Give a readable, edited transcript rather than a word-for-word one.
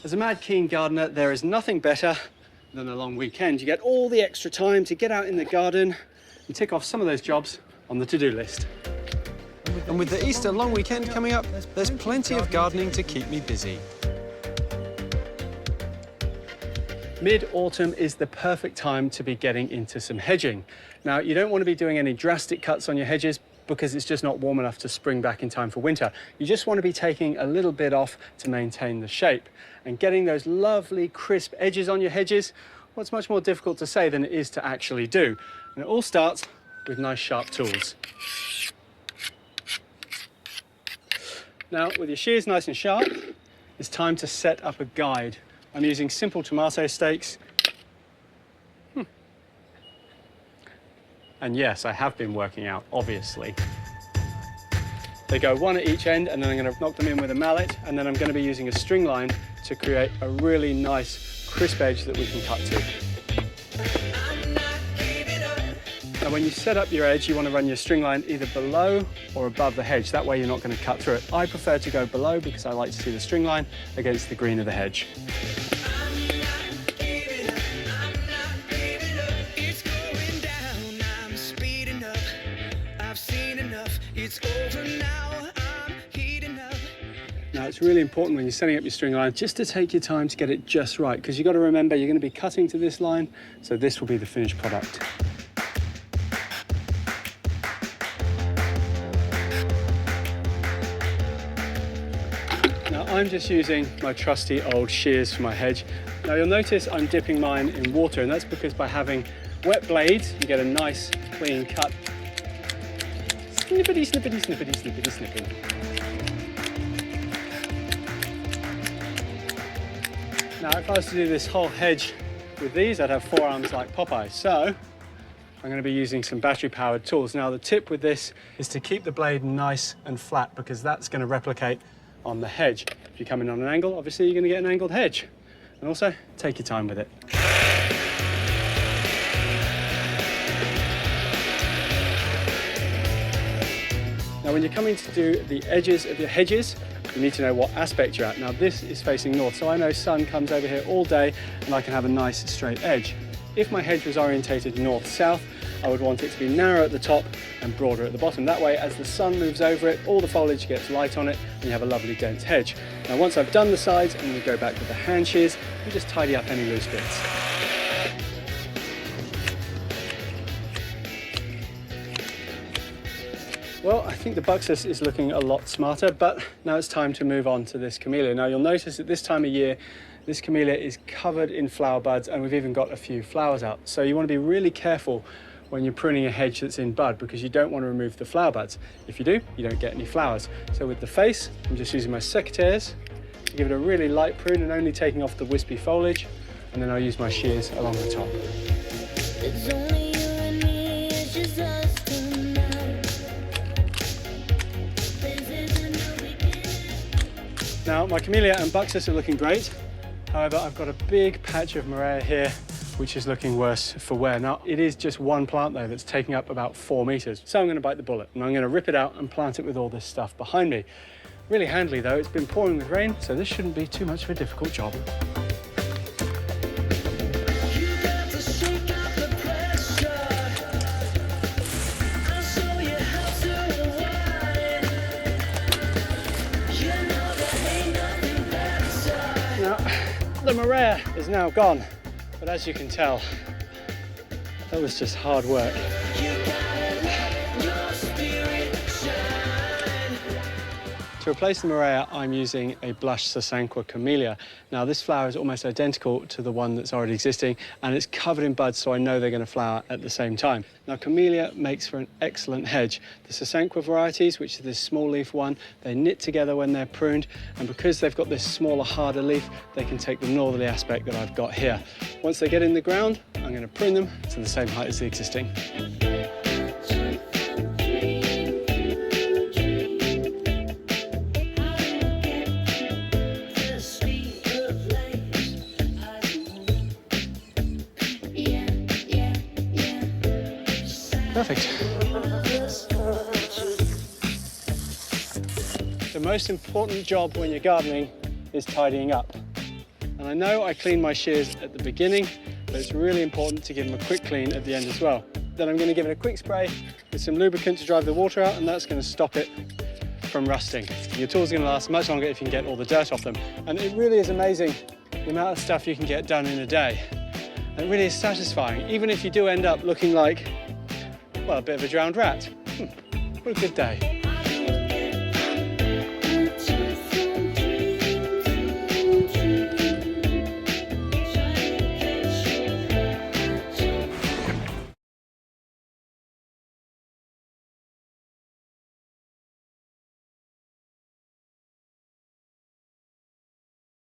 As a mad keen gardener, there is nothing better than a long weekend. You get all the extra time to get out in the garden and tick off some of those jobs on the to-do list. And with the Easter long weekend coming up, there's plenty of gardening to keep me busy. Mid-autumn is the perfect time to be getting into some hedging. Now, you don't want to be doing any drastic cuts on your hedges because it's just not warm enough to spring back in time for winter. You just want to be taking a little bit off to maintain the shape. And getting those lovely crisp edges on your hedges, well, it's much more difficult to say than it is to actually do. And it all starts with nice sharp tools. Now, with your shears nice and sharp, it's time to set up a guide. I'm using simple tomato stakes. And yes, I have been working out, obviously. They go one at each end, and then I'm going to knock them in with a mallet, and then I'm going to be using a string line to create a really nice, crisp edge that we can cut to. Now, when you set up your edge, you want to run your string line either below or above the hedge. That way you're not going to cut through it. I prefer to go below because I like to see the string line against the green of the hedge. Now, it's really important when you're setting up your string line just to take your time to get it just right, because you've got to remember you're going to be cutting to this line, so this will be the finished product. Now, I'm just using my trusty old shears for my hedge. Now, you'll notice I'm dipping mine in water, and that's because by having wet blades, you get a nice, clean cut. Snippety, snippety, snippety, snippety, snipping. Now, if I was to do this whole hedge with these, I'd have forearms like Popeye. So I'm going to be using some battery-powered tools. Now, the tip with this is to keep the blade nice and flat, because that's going to replicate on the hedge. If you come in on an angle, obviously you're going to get an angled hedge. And also, take your time with it. Now, when you're coming to do the edges of your hedges, you need to know what aspect you're at. Now, this is facing north, so I know sun comes over here all day and I can have a nice straight edge. If my hedge was orientated north-south, I would want it to be narrow at the top and broader at the bottom. That way, as the sun moves over it, all the foliage gets light on it and you have a lovely dense hedge. Now, once I've done the sides, I'm going to go back with the hand shears and just tidy up any loose bits. Well, I think the Buxus is looking a lot smarter, but now it's time to move on to this camellia. Now, you'll notice at this time of year, this camellia is covered in flower buds, and we've even got a few flowers out. So you want to be really careful when you're pruning a hedge that's in bud, because you don't want to remove the flower buds. If you do, you don't get any flowers. So with the face, I'm just using my secateurs to give it a really light prune and only taking off the wispy foliage, and then I'll use my shears along the top. It's only you and me, it's just us tonight. Now, my camellia and Buxus are looking great. However, I've got a big patch of Morea here, which is looking worse for wear. Now, it is just one plant though that's taking up about 4 meters. So I'm going to bite the bullet and I'm going to rip it out and plant it with all this stuff behind me. Really handily though, it's been pouring with rain, so this shouldn't be too much of a difficult job. The Morea is now gone, but as you can tell, that was just hard work. To replace the Morea, I'm using a blush Sasanqua camellia. Now, this flower is almost identical to the one that's already existing, and it's covered in buds, so I know they're going to flower at the same time. Now, camellia makes for an excellent hedge. The Sasanqua varieties, which is this small leaf one, they knit together when they're pruned, and because they've got this smaller, harder leaf, they can take the northerly aspect that I've got here. Once they get in the ground, I'm going to prune them to the same height as the existing. Perfect. The most important job when you're gardening is tidying up. And I know I clean my shears at the beginning, but it's really important to give them a quick clean at the end as well. Then I'm going to give it a quick spray with some lubricant to drive the water out, and that's going to stop it from rusting. Your tool's going to last much longer if you can get all the dirt off them. And it really is amazing the amount of stuff you can get done in a day. And it really is satisfying, even if you do end up looking like, well, a bit of a drowned rat. What a good day.